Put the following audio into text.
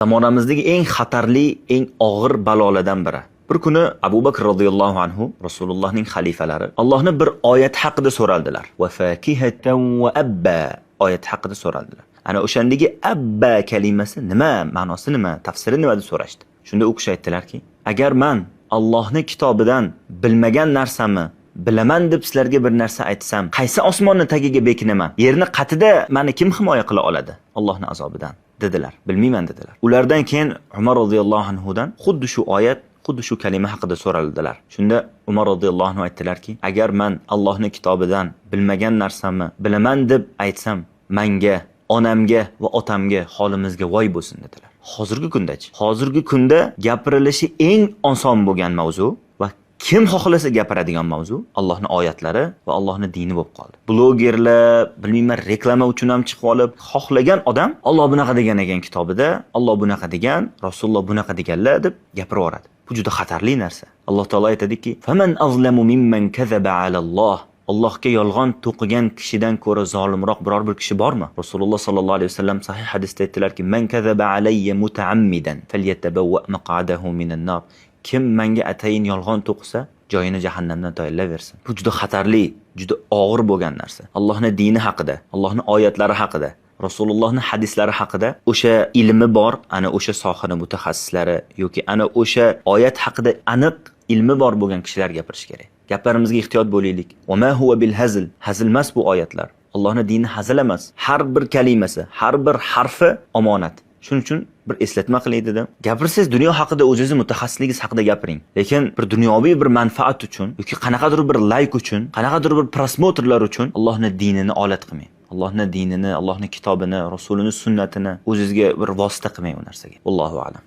Zamonamizdagi eng xatarli, eng og'ir balolardan biri. Bir kuni Abu Bakr radhiyallohu anhu, Rasulullohning xalifalari, Allohni bir oyat haqida so'raldilar. Va fakihatan va abba oyat haqida so'raldilar. Ana o'shandagi abba kalimasi nima, ma'nosi nima, tafsiri nima deb so'rashdi. Shunda u kishi aytdilarki, agar men Allohning kitobidan bilmagan narsamni bilaman deb sizlarga bir narsa aytsam, qaysi osmonni tagiga bekinaman? Yerni qatida meni kim himoya qila oladi? Allohning azobidan dedilar. Bilmayman dedilar. Ulardan keyin Umar radhiyallohu anhudan xuddi shu oyat, xuddi shu kalima haqida so'raldilar. Shunda Umar radhiyallohu anhu aytdilarki, agar men Allohning kitobidan bilmagan narsamni bilaman deb aytsam, menga, onamga va otamga, holimizga voy bo'lsin dedilar. Hozirgi kundachi? Hozirgi kunda gapirilishi eng oson bo'lgan mavzu va kim xohlasa gapiradigan mavzu Allohning oyatlari va Allohning dini bo'lib qoldi. Blogerlar, bilmayman, reklama uchun ham chiqib olib, xohlagan odam Alloh bunaqa degan ekan kitobida, Alloh bunaqa degan, Rasululloh bunaqa deganlar deb gapirib yoradi. Bu juda xatarli narsa. Alloh taolo aytadiki, "Faman azlamu mimman kazaba alalloh." Allohga yolg'on to'qigan kishidan ko'ra zolimroq biror bir kishi bormi? Rasululloh sallallohu alayhi vasallam sahih hadisda aytdilarki, "Man kazaba alayya mutaammidan falyatabawwa maq'adahu minan nar." Kim menga atayin yolg'on to'qisa, joyini jahannamdan tayyorlaversin. Bu juda xatarli, juda og'ir bo'lgan narsa. Allohning dini haqida, Allohning oyatlari haqida, Rasulullohning hadislari haqida o'sha ilmi bor, ana o'sha sohaning mutaxassislari yoki ana o'sha oyat haqida aniq ilmi bor bo'lgan kishilar gapirish kerak. Gaplarimizga ehtiyot bo'laylik. Va ma huwa bil hazl. Hazl emas bu oyatlar. Allohning dini hazl emas. Har bir kalimasi, har bir harfi omonat. Shuning uchun bir eslatma qilay dedim. Gapirsangiz dunyo haqida, o'zingiz mutaxassisligingiz haqida gapiring. Lekin bir dunyoviy bir manfaat uchun yoki qanaqadir bir like uchun, qanaqadir bir prosmotrlar uchun Allohning dinini olat qilmang. Allohning dinini, Allohning kitobini, Rasulining sunnatini o'zingizga bir vosita qilmang u narsaga. Allohu a'lam.